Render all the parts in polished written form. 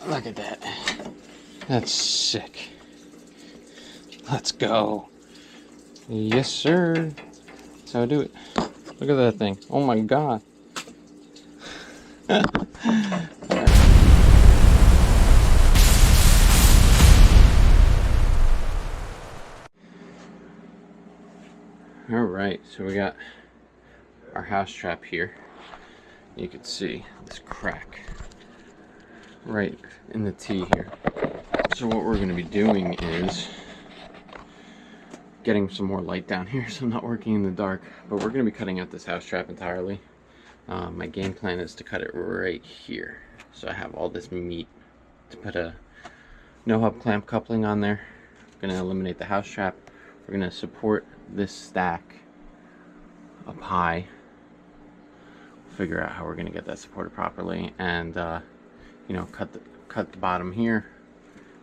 Look at that. That's sick. Let's go. Yes, sir. That's how I do it. Look at that thing. Oh my god. Alright, so we got our house trap here. You can see this crack right in the T here. So what we're going to be doing is getting some more light down here so I'm not working in the dark. But we're going to be cutting out this house trap entirely. My game plan is to cut it right here. So I have all this meat to put a no hub clamp coupling on there. I'm going to eliminate the house trap. We're going to support this stack up high. Figure out how we're going to get that supported properly, and you know, cut the bottom here,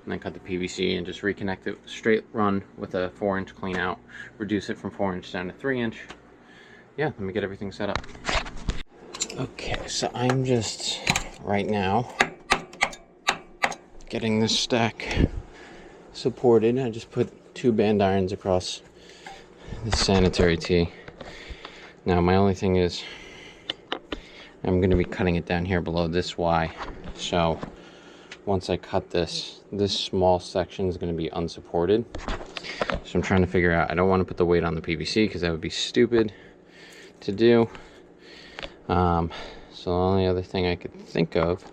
and then cut the PVC and just reconnect it straight run with a 4-inch clean out. Reduce it from 4-inch down to 3-inch. Yeah, let me get everything set up. Okay, so I'm just right now getting this stack supported. I just put 2 band irons across the sanitary tee. Now my only thing is I'm going to be cutting it down here below this Y. So once I cut this small section is going to be unsupported. So I'm trying to figure out, I don't want to put the weight on the PVC because that would be stupid to do. So the only other thing I could think of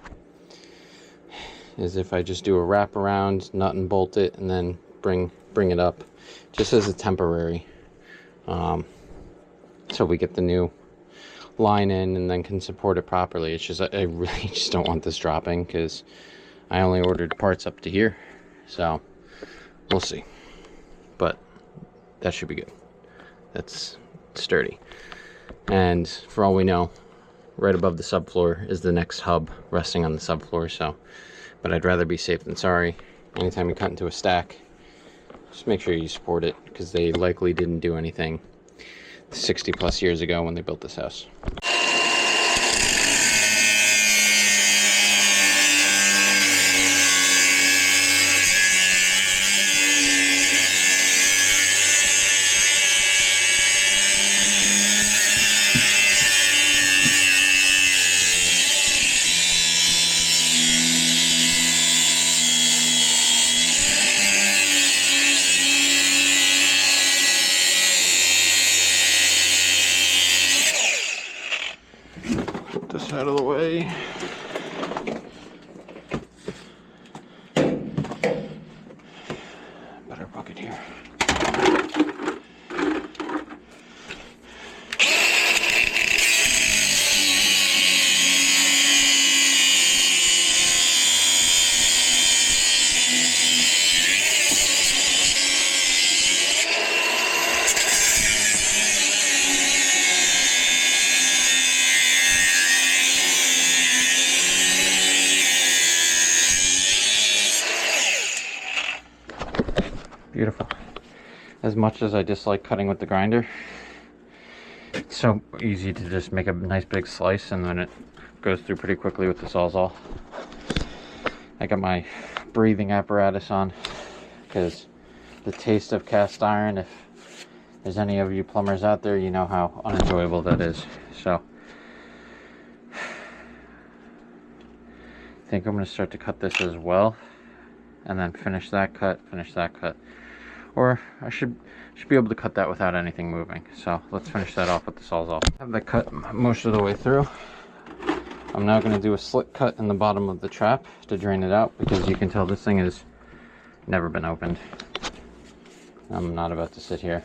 is if I just do a wrap around, nut and bolt it, and then bring it up just as a temporary, so we get the new line in and then can support it properly. It's just I really just don't want this dropping because I only ordered parts up to here, so we'll see. But that should be good. That's sturdy, and for all we know, right above the subfloor is the next hub resting on the subfloor. So, but I'd rather be safe than sorry. Anytime you cut into a stack, just make sure you support it, because they likely didn't do anything 60 plus years ago when they built this house. This out of the way. Better bucket here. Beautiful. As much as I dislike cutting with the grinder, it's so easy to just make a nice big slice, and then it goes through pretty quickly with the Sawzall. I got my breathing apparatus on because the taste of cast iron, if there's any of you plumbers out there, you know how unenjoyable that is. So I think I'm going to start to cut this as well, and then finish that cut. Or I should be able to cut that without anything moving. So let's finish that off with the Sawzall. I have that cut most of the way through. I'm now going to do a slit cut in the bottom of the trap to drain it out, because you can tell this thing has never been opened. I'm not about to sit here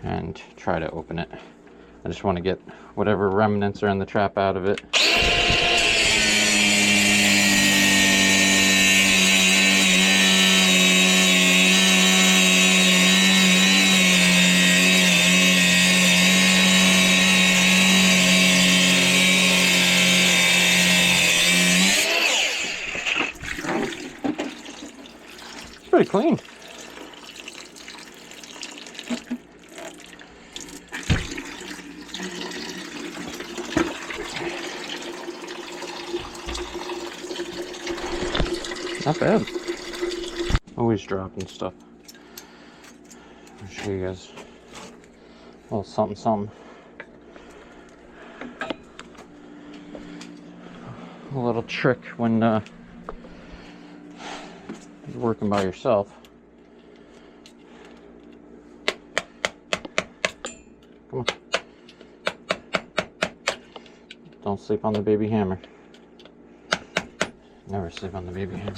and try to open it. I just want to get whatever remnants are in the trap out of it. Pretty clean. Not bad. Always dropping stuff. I'll show you guys a little something. A little trick when you're working by yourself. Come on. Don't sleep on the baby hammer. Never sleep on the baby hammer.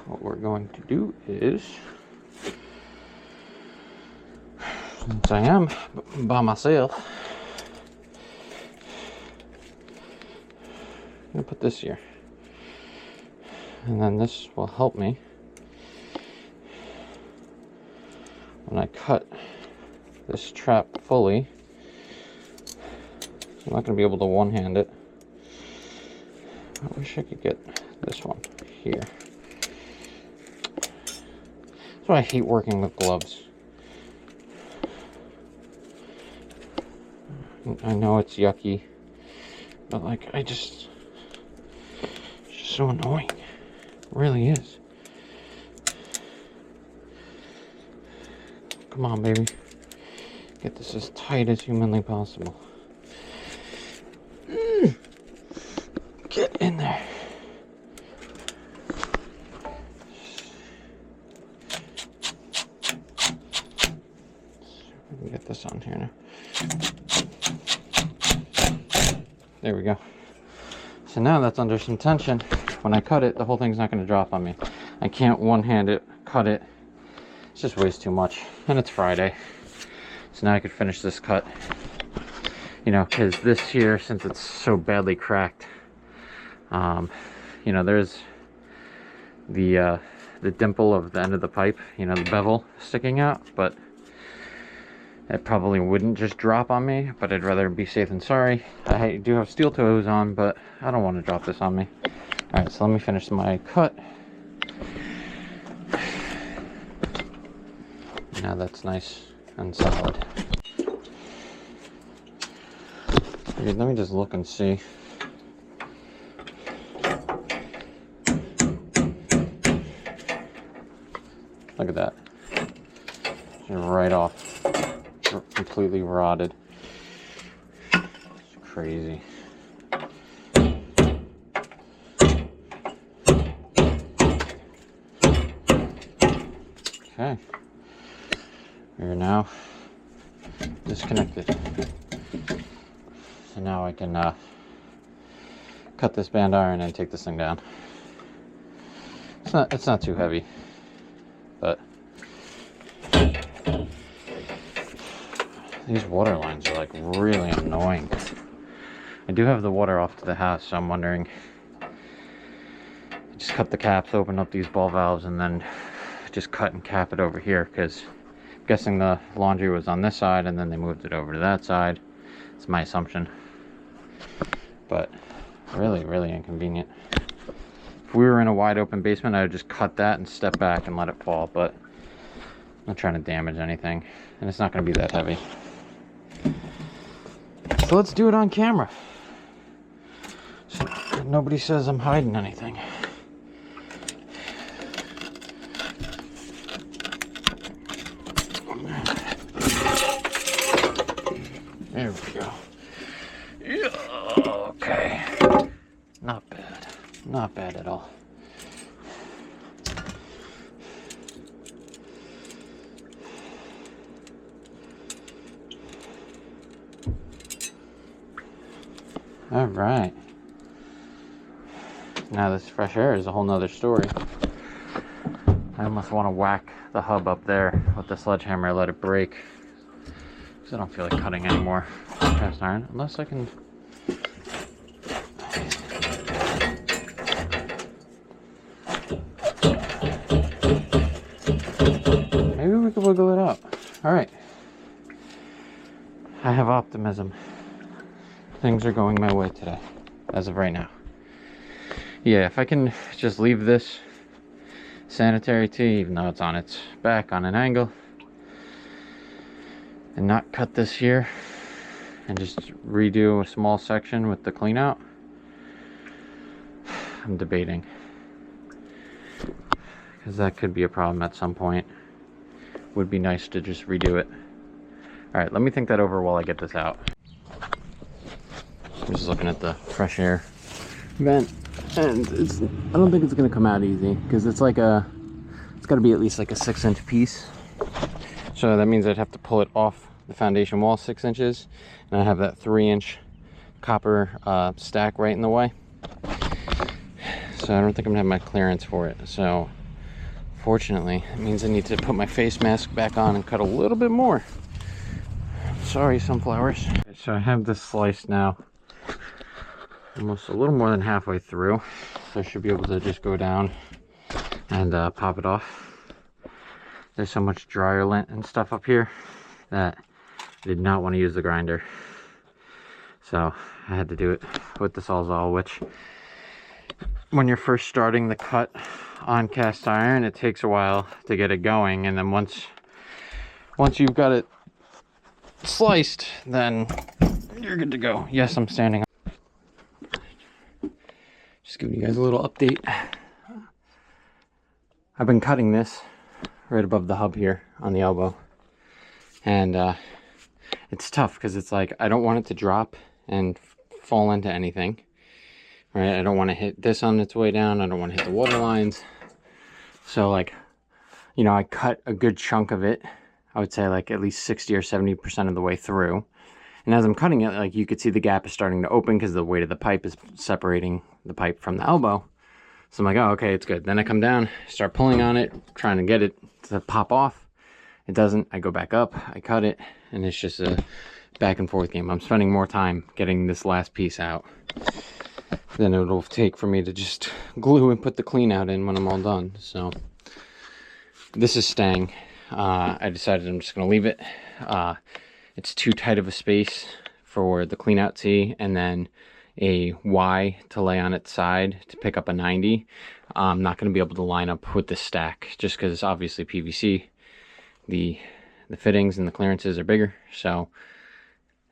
What we're going to do is, since I am by myself, I'm going to put this here. And then this will help me when I cut this trap fully. I'm not going to be able to one-hand it. I wish I could get this one here. That's why I hate working with gloves. I know it's yucky, but like, it's just so annoying. It really is. Come on, baby. Get this as tight as humanly possible. Get in there. Get this on here now. There we go. So now that's under some tension. When I cut it, the whole thing's not going to drop on me. I can't one-hand it, cut it. It's just weighs too much. And it's Friday. So now I could finish this cut. You know, because this here, since it's so badly cracked, you know, there's the dimple of the end of the pipe, you know, the bevel sticking out, but it probably wouldn't just drop on me, but I'd rather be safe than sorry. I do have steel toes on, but I don't want to drop this on me. Alright, so let me finish my cut. Now that's nice and solid. Okay, let me just look and see. Look at that. Right off. Completely rotted. It's crazy. Okay. We're now disconnected. So now I can cut this band iron and take this thing down. It's not too heavy, but these water lines are like really annoying. I do have the water off to the house, so I'm wondering, just cut the caps, open up these ball valves, and then just cut and cap it over here, because I'm guessing the laundry was on this side and then they moved it over to that side. It's my assumption, but really inconvenient. If we were in a wide open basement, I would just cut that and step back and let it fall, but I'm not trying to damage anything, and it's not going to be that heavy. So let's do it on camera, so nobody says I'm hiding anything. There we go. Yeah, okay. Not bad. Not bad at all. All right. Now this fresh air is a whole nother story. I almost want to whack the hub up there with the sledgehammer, let it break, because I don't feel like cutting any more cast iron, unless I can. Maybe we could wiggle it up. All right. I have optimism. Things are going my way today, as of right now. Yeah, if I can just leave this sanitary tee, even though it's on its back on an angle, and not cut this here, and just redo a small section with the clean out, I'm debating. Because that could be a problem at some point. Would be nice to just redo it. Alright, let me think that over while I get this out. I'm just looking at the fresh air vent, and I don't think it's gonna come out easy, because it's like it's gotta be at least like a 6-inch piece. So that means I'd have to pull it off the foundation wall 6 inches, and I have that 3-inch copper stack right in the way. So I don't think I'm gonna have my clearance for it. So fortunately, it means I need to put my face mask back on and cut a little bit more. Sorry, sunflowers. So I have this slice now, almost a little more than halfway through. So I should be able to just go down and pop it off. There's so much dryer lint and stuff up here that I did not want to use the grinder. So I had to do it with the Sawzall, which when you're first starting the cut on cast iron, it takes a while to get it going, and then once you've got it sliced, then you're good to go. Yes, I'm standing up. Just giving you guys a little update. I've been cutting this right above the hub here on the elbow, and it's tough because it's like I don't want it to drop and fall into anything, right? I don't want to hit this on its way down. I don't want to hit the water lines. So like, you know, I cut a good chunk of it. I would say like at least 60 or 70% of the way through. And as I'm cutting it, like you could see the gap is starting to open because the weight of the pipe is separating the pipe from the elbow. So I'm like, oh, okay, it's good. Then I come down, start pulling on it, trying to get it to pop off. It doesn't. I go back up, I cut it, and it's just a back and forth game. I'm spending more time getting this last piece out than it'll take for me to just glue and put the clean out in when I'm all done. So this is staying. I decided I'm just going to leave it. It's too tight of a space for the clean out tee, and then a Y to lay on its side to pick up a 90. I'm not going to be able to line up with this stack just because obviously PVC, the fittings and the clearances are bigger, so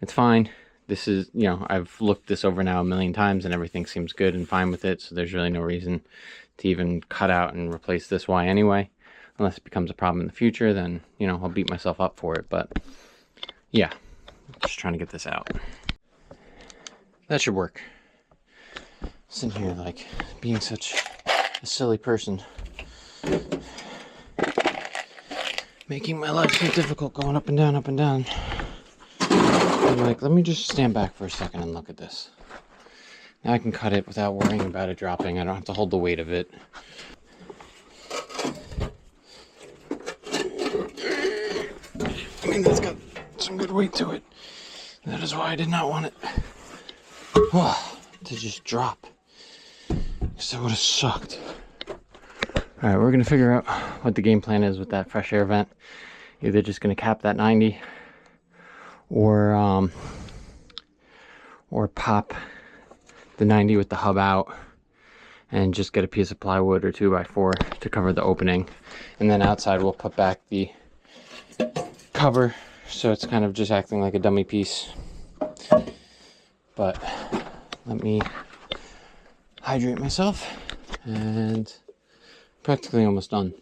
it's fine. This is, you know, I've looked this over now a million times and everything seems good and fine with it, so there's really no reason to even cut out and replace this Y anyway. Unless it becomes a problem in the future, then, you know, I'll beat myself up for it. But yeah, just trying to get this out. That should work. Sitting here like being such a silly person, making my life so difficult, going up and down, up and down. I'm like, let me just stand back for a second and look at this. Now I can cut it without worrying about it dropping. I don't have to hold the weight of it. I mean, that's got some good weight to it. That is why I did not want it to just drop, because that would have sucked. Alright, we're going to figure out what the game plan is with that fresh air vent. Either just going to cap that 90 or pop the 90 with the hub out and just get a piece of plywood or 2x4 to cover the opening. And then outside we'll put back the cover, so it's kind of just acting like a dummy piece. But let me hydrate myself, and practically almost done.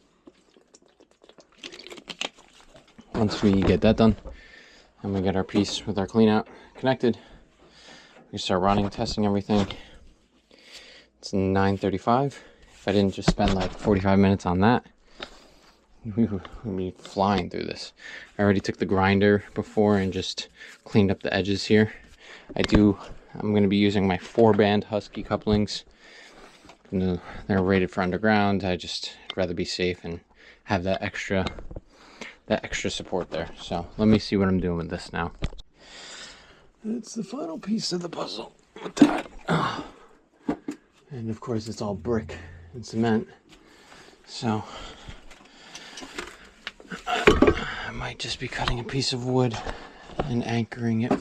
Once we get that done and we get our piece with our clean out connected, we start running, testing everything. It's 9:35. If I didn't just spend like 45 minutes on that, we would be flying through this. I already took the grinder before and just cleaned up the edges here. I'm going to be using my 4-band Husky couplings. They're rated for underground. I'd rather be safe and have that extra support there. So let me see what I'm doing with this now. It's the final piece of the puzzle with that. And of course it's all brick and cement. So I might just be cutting a piece of wood and anchoring it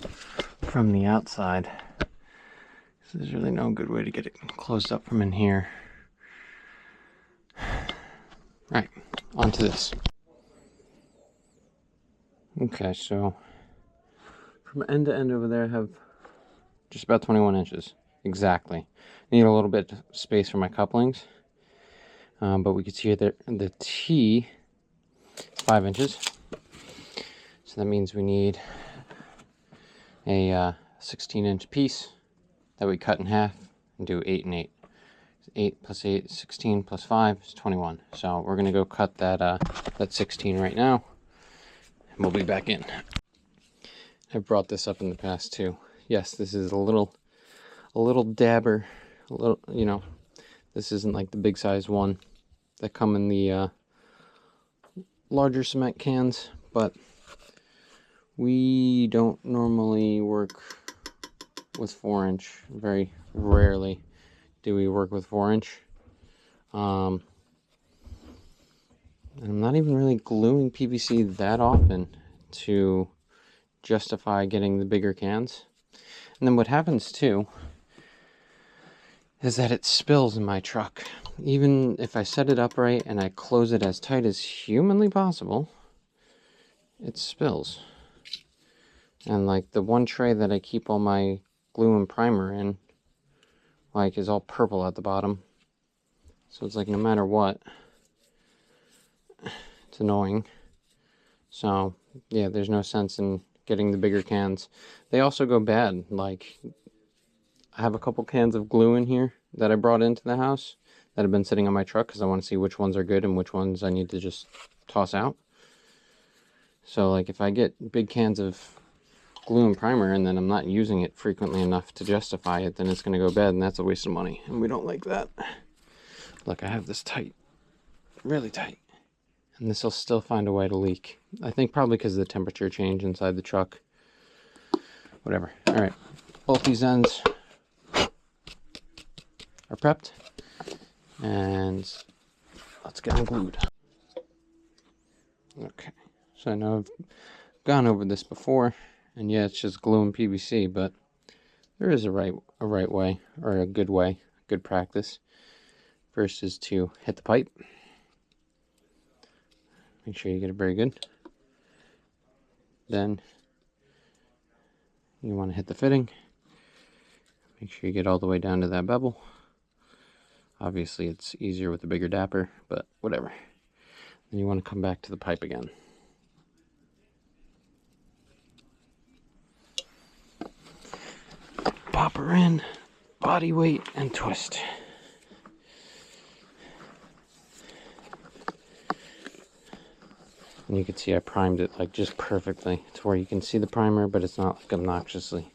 from the outside. So there's really no good way to get it closed up from in here. Alright, on to this. Okay, so from end to end over there I have just about 21 inches. Exactly. Need a little bit of space for my couplings. But we can see that the T is 5 inches. So that means we need a 16-inch piece that we cut in half and do 8 and 8. 8 plus 8 is 16 plus 5 is 21. So we're going to go cut that 16 right now. And we'll be back in. I've brought this up in the past too. Yes, this is a little dabber. A little, you know, this isn't like the big size one that come in the larger cement cans, but we don't normally work with 4-inch. Very rarely do we work with 4-inch. And I'm not even really gluing PVC that often to justify getting the bigger cans. And then what happens too is that it spills in my truck. Even if I set it upright and I close it as tight as humanly possible, it spills. And like the one tray that I keep all my glue and primer in, like, is all purple at the bottom. So it's like no matter what, it's annoying. So yeah, there's no sense in getting the bigger cans. They also go bad. Like, I have a couple cans of glue in here that I brought into the house that have been sitting on my truck because I want to see which ones are good and which ones I need to just toss out. So like if I get big cans of glue and primer and then I'm not using it frequently enough to justify it, then it's going to go bad, and that's a waste of money, and we don't like that. Look, I have this tight, really tight, and this will still find a way to leak. I think probably because of the temperature change inside the truck. Whatever. Alright, both these ends are prepped, and let's get them glued. Okay, so I know I've gone over this before, and yeah, it's just glue and PVC, but there is a right way, or a good way, good practice. First is to hit the pipe. Make sure you get it very good. Then you want to hit the fitting. Make sure you get all the way down to that bevel. Obviously it's easier with a bigger dapper, but whatever. Then you want to come back to the pipe again. Pop her in, body weight, and twist. And you can see I primed it like just perfectly to where you can see the primer, but it's not like obnoxiously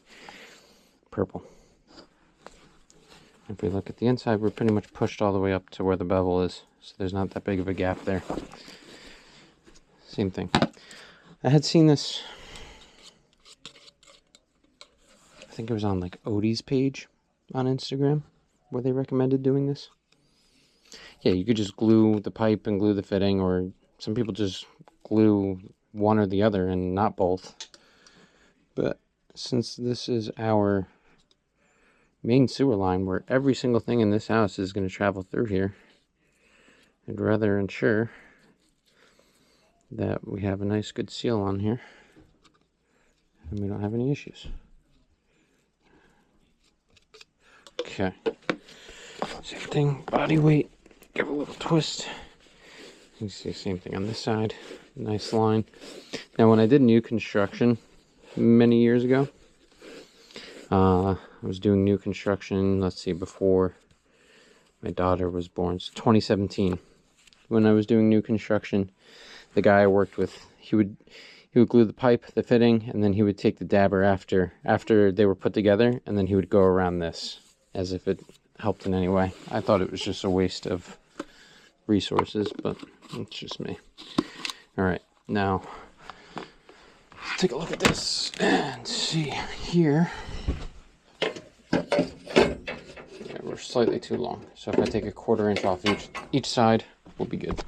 purple. If we look at the inside, we're pretty much pushed all the way up to where the bevel is, so there's not that big of a gap there. Same thing. I had seen this, I think it was on like Odie's page on Instagram, where they recommended doing this. Yeah, you could just glue the pipe and glue the fitting, or some people just glue one or the other and not both. But since this is our main sewer line where every single thing in this house is going to travel through here, I'd rather ensure that we have a nice good seal on here and we don't have any issues. Okay, same thing, body weight, give a little twist. You can see the same thing on this side, nice line. Now when I did new construction many years ago, I was doing new construction, let's see, before my daughter was born, so 2017. When I was doing new construction, the guy I worked with, he would glue the pipe, the fitting, and then he would take the dabber after they were put together, and then he would go around this as if it helped in any way. I thought it was just a waste of resources, but it's just me. Alright, now let's take a look at this and see here. Yeah, we're slightly too long, so if I take a 1/4 inch off each side, we'll be good.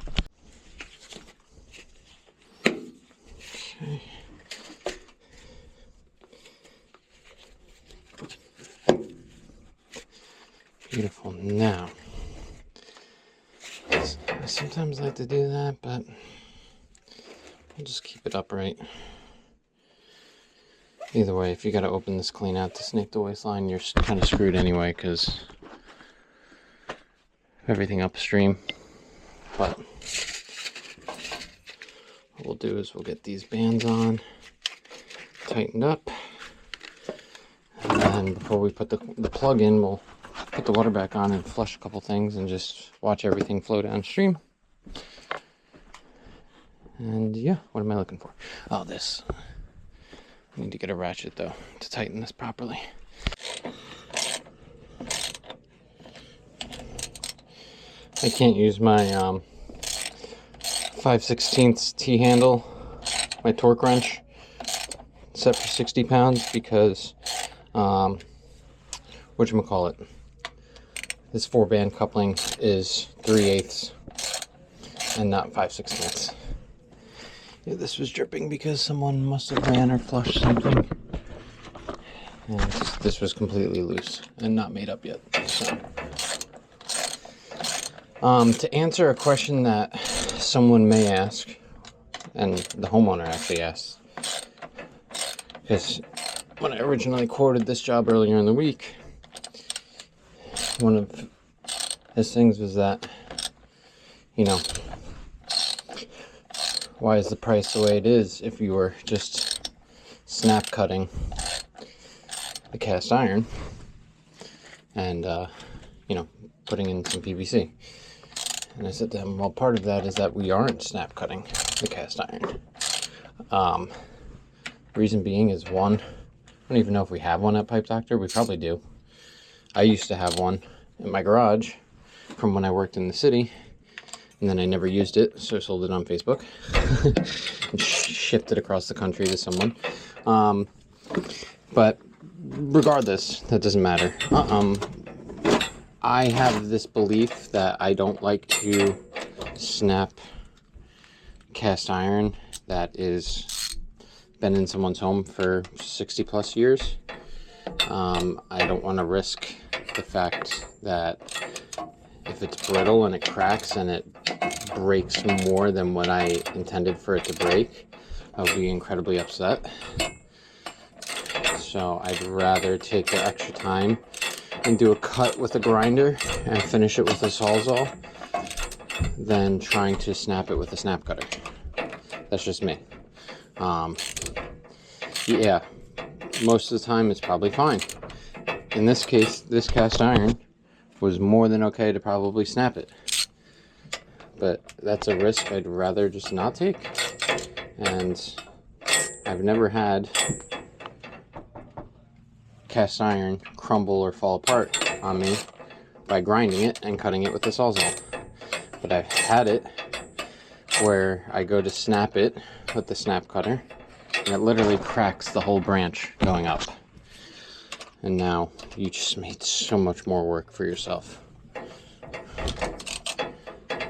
Okay. Beautiful. Now, I sometimes like to do that, but I'll just keep it upright. Either way, if you got to open this clean out to snake the waistline, you're kind of screwed anyway, because everything upstream. But what we'll do is we'll get these bands on, tightened up, and then before we put the plug in, we'll put the water back on and flush a couple things and just watch everything flow downstream. And yeah, what am I looking for? Oh, this. I need to get a ratchet though to tighten this properly. I can't use my 5/16 T-handle, my torque wrench set for 60 pounds because whatchamacallit, this 4-band coupling is 3/8 and not 5/16. Yeah, this was dripping because someone must have ran or flushed something, and this was completely loose and not made up yet. So to answer a question that someone may ask, and the homeowner actually asked, because when I originally quoted this job earlier in the week, one of his things was that, you know, why is the price the way it is if you were just snap cutting the cast iron and, you know, putting in some PVC? And I said to him, well, part of that is that we aren't snap cutting the cast iron. Reason being is, one, I don't even know if we have one at Pipe Doctor. We probably do. I used to have one in my garage from when I worked in the city, and then I never used it, so I sold it on Facebook and shipped it across the country to someone. But regardless, that doesn't matter. I have this belief that I don't like to snap cast iron that is been in someone's home for 60 plus years. I don't want to risk the fact that if it's brittle and it cracks and it breaks more than what I intended for it to break, I'll be incredibly upset. So I'd rather take the extra time and do a cut with a grinder and finish it with a Sawzall than trying to snap it with a snap cutter. That's just me. Yeah, most of the time it's probably fine. In this case, this cast iron was more than okay to probably snap it. But that's a risk I'd rather just not take. And I've never had cast iron crumble or fall apart on me by grinding it and cutting it with a Sawzall. But I've had it where I go to snap it with the snap cutter and it literally cracks the whole branch going up. And now you just made so much more work for yourself.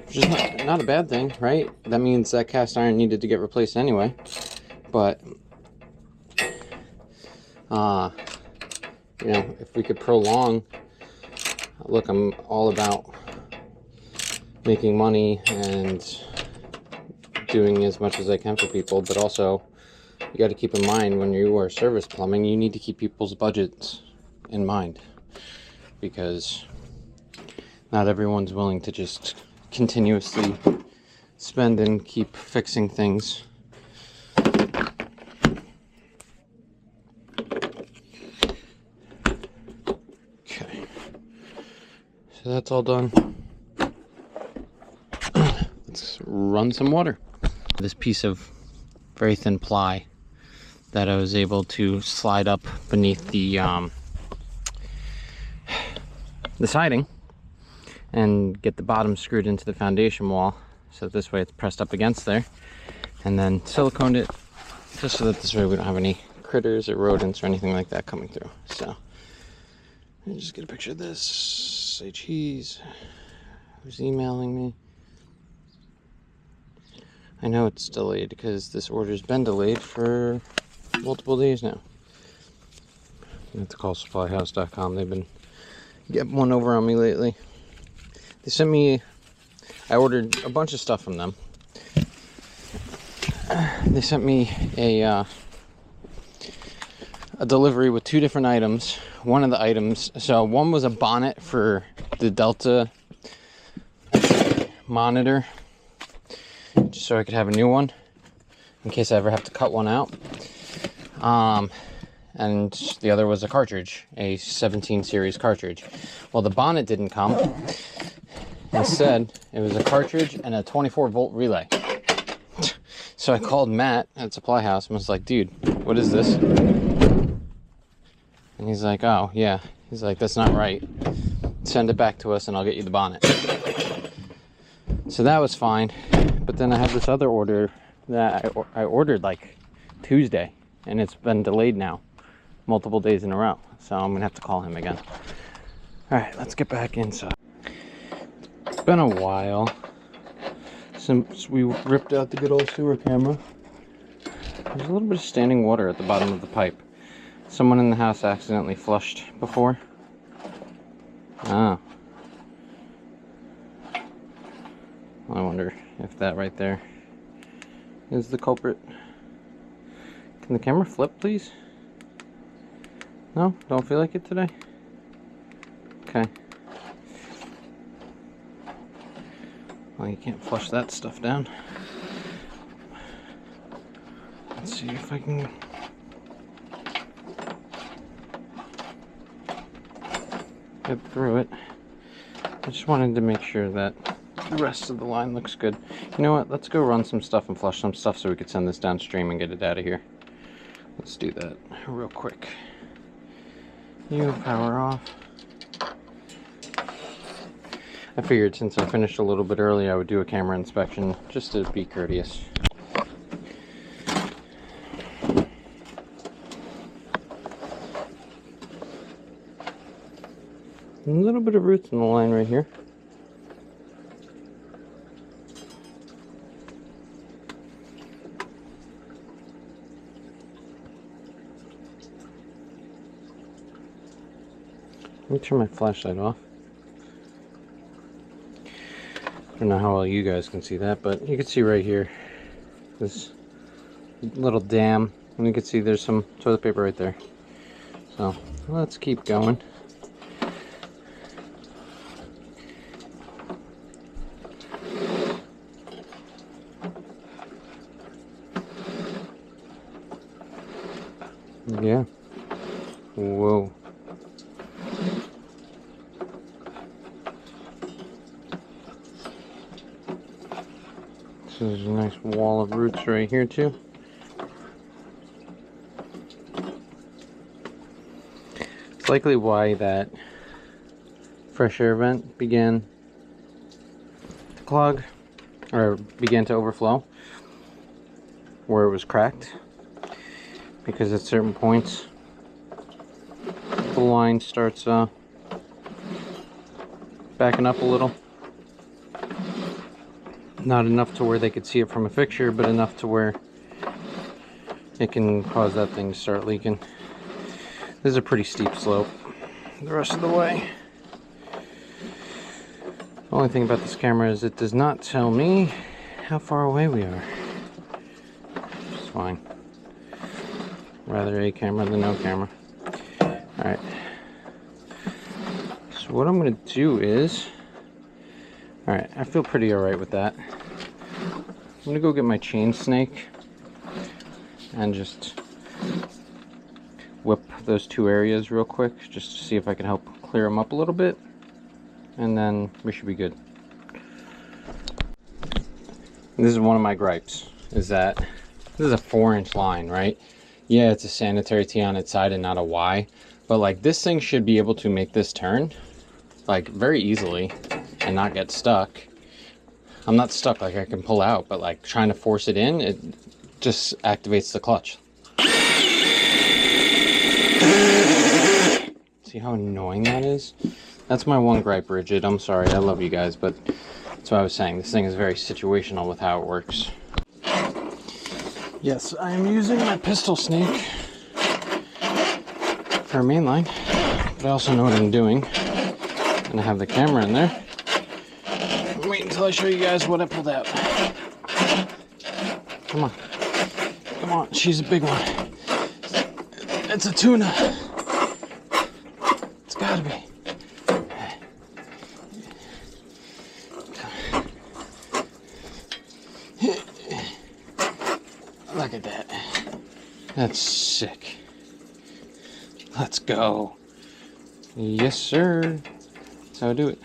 Which is not a bad thing, right? That means that cast iron needed to get replaced anyway. But you know, if we could prolong, look, I'm all about making money and doing as much as I can for people, but also you got to keep in mind when you are service plumbing, you need to keep people's budgets in mind, because not everyone's willing to just continuously spend and keep fixing things. Okay, so that's all done. Let's run some water. This piece of very thin ply that I was able to slide up beneath the siding and get the bottom screwed into the foundation wall, so that this way it's pressed up against there, and then siliconed it just so that this way we don't have any critters or rodents or anything like that coming through. So let me just get a picture of this. Say cheese. Who's emailing me? I know it's delayed because this order's been delayed for multiple days now. I have to call supplyhouse.com. They've been get one over on me lately. They sent me, I ordered a bunch of stuff from them. They sent me a delivery with 2 different items. One of the items, so one was a bonnet for the Delta monitor, just so I could have a new one in case I ever have to cut one out. And the other was a cartridge, a 17 series cartridge. Well, the bonnet didn't come. Instead, it was a cartridge and a 24-volt relay. So I called Matt at Supply House and was like, dude, what is this? And he's like, oh, yeah. He's like, that's not right. Send it back to us and I'll get you the bonnet. So that was fine. But then I have this other order that I ordered like Tuesday, and it's been delayed now multiple days in a row. So I'm gonna have to call him again. All right, let's get back inside. It's been a while since we ripped out the good old sewer camera. There's a little bit of standing water at the bottom of the pipe. Someone in the house accidentally flushed before. Ah. I wonder if that right there is the culprit. Can the camera flip, please? No? Don't feel like it today? Okay. Well, you can't flush that stuff down. Let's see if I can... get through it. I just wanted to make sure that the rest of the line looks good. You know what? Let's go run some stuff and flush some stuff so we could send this downstream and get it out of here. Let's do that real quick. You power off. I figured since I finished a little bit early, I would do a camera inspection just to be courteous. A little bit of roots in the line right here. Let me turn my flashlight off. I don't know how well you guys can see that, but you can see right here this little dam, and you can see there's some toilet paper right there. So let's keep going. Yeah. Whoa. So there's a nice wall of roots right here too. It's likely why that fresh air vent began to clog, or began to overflow, where it was cracked. Because at certain points the line starts backing up a little. Not enough to where they could see it from a fixture, but enough to where it can cause that thing to start leaking. This is a pretty steep slope the rest of the way. The only thing about this camera is it does not tell me how far away we are. It's fine. Rather a camera than no camera. Alright. So what I'm going to do is... Alright, I feel pretty alright with that. I'm going to go get my chain snake and just whip those 2 areas real quick, just to see if I can help clear them up a little bit. And then we should be good. This is one of my gripes, is that this is a 4-inch line, right? Yeah, it's a sanitary T on its side and not a Y, but like this thing should be able to make this turn like very easily and not get stuck. I'm not stuck, like I can pull out, but like trying to force it in, it just activates the clutch. See how annoying that is? That's my one gripe, Bridget. I'm sorry, I love you guys, but that's what I was saying. This thing is very situational with how it works. Yes, I am using my pistol snake for a main line, but I also know what I'm doing. And I have the camera in there. Wait until I show you guys what I pulled out. Come on. Come on, she's a big one. It's a tuna. It's gotta be. Look at that. That's sick. Let's go. Yes, sir. That's how I do it.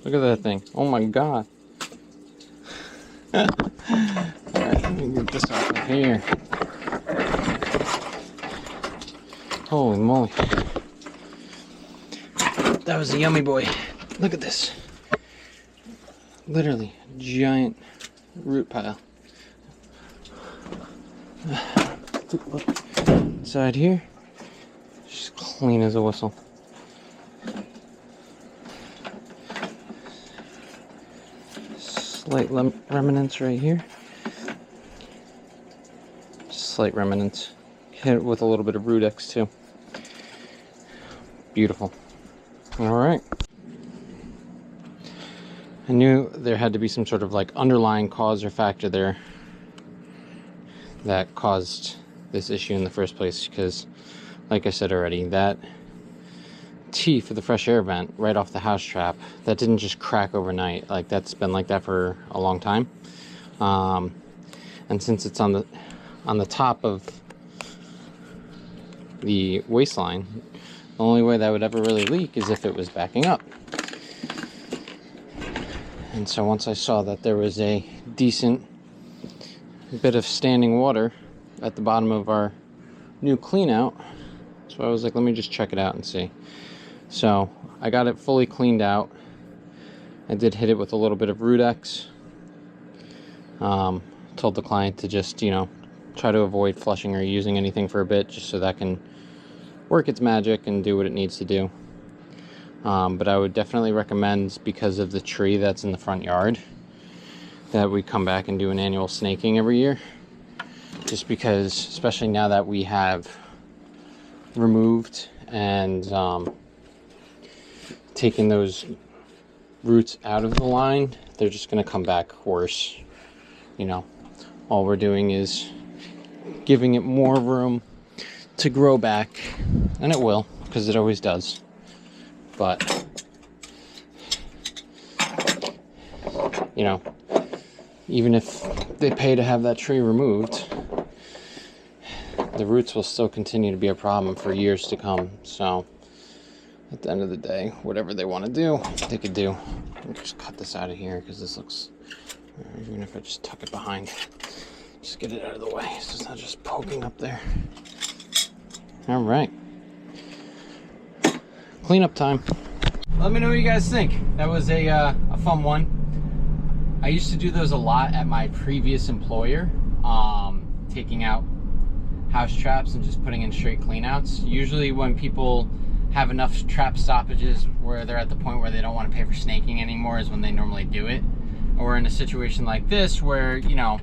Look at that thing. Oh my god. Alright, let me get this off of here. Holy moly. That was a yummy boy. Look at this. Literally, giant root pile. Take a look inside here. Just clean as a whistle. Slight remnants right here. Just slight remnants. Hit it with a little bit of Rudex too. Beautiful. Alright. I knew there had to be some sort of like underlying cause or factor there that caused this issue in the first place, because like I said already, that T for the fresh air vent right off the house trap, that didn't just crack overnight. Like, that's been like that for a long time. And since it's on the top of the waistline, the only way that would ever really leak is if it was backing up. And so once I saw that there was a decent bit of standing water at the bottom of our new Cleanout, so I was like, let me just check it out and see. So I got it fully cleaned out. I did hit it with a little bit of Rudex. Told the client to just, you know, try to avoid flushing or using anything for a bit, just so that can work its magic and do what it needs to do. But I would definitely recommend, because of the tree that's in the front yard, that we come back and do an annual snaking every year. Just because, especially now that we have removed and taken those roots out of the line, they're just going to come back worse. You know, all we're doing is giving it more room to grow back, and it will, because it always does. But, you know, even if they pay to have that tree removed, the roots will still continue to be a problem for years to come. So at the end of the day, whatever they want to do, they could do. Let me just cut this out of here, because this looks, even if I just tuck it behind, just get it out of the way so it's not just poking up there. All right, cleanup time. Let me know what you guys think. That was a fun one. I used to do those a lot at my previous employer, taking out house traps and just putting in straight cleanouts. Usually when people have enough trap stoppages where they're at the point where they don't want to pay for snaking anymore is when they normally do it. Or in a situation like this where, you know,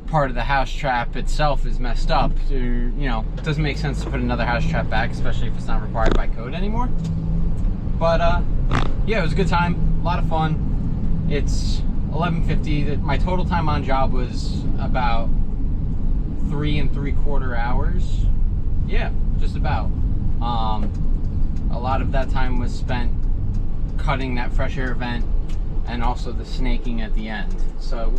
part of the house trap itself is messed up, or, you know, it doesn't make sense to put another house trap back, especially if it's not required by code anymore. But yeah, it was a good time, a lot of fun. It's 11:50. My total time on job was about 3 3/4 hours. Yeah, just about. A lot of that time was spent cutting that fresh air vent and also the snaking at the end. So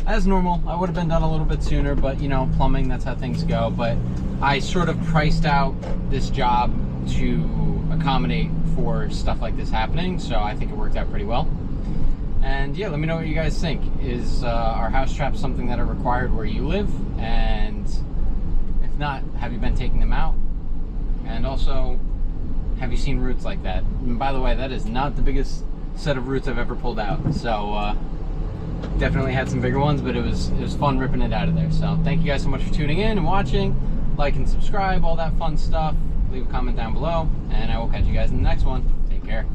as normal, I would have been done a little bit sooner, but you know, plumbing, that's how things go. But I sort of priced out this job to accommodate for stuff like this happening, so I think it worked out pretty well. And yeah, let me know what you guys think. Is our house traps something that are required where you live? And if not, have you been taking them out? And also, have you seen roots like that? And by the way, that is not the biggest set of roots I've ever pulled out. So definitely had some bigger ones, but it was fun ripping it out of there. So thank you guys so much for tuning in and watching. Like and subscribe, all that fun stuff. Leave a comment down below, and I will catch you guys in the next one. Take care.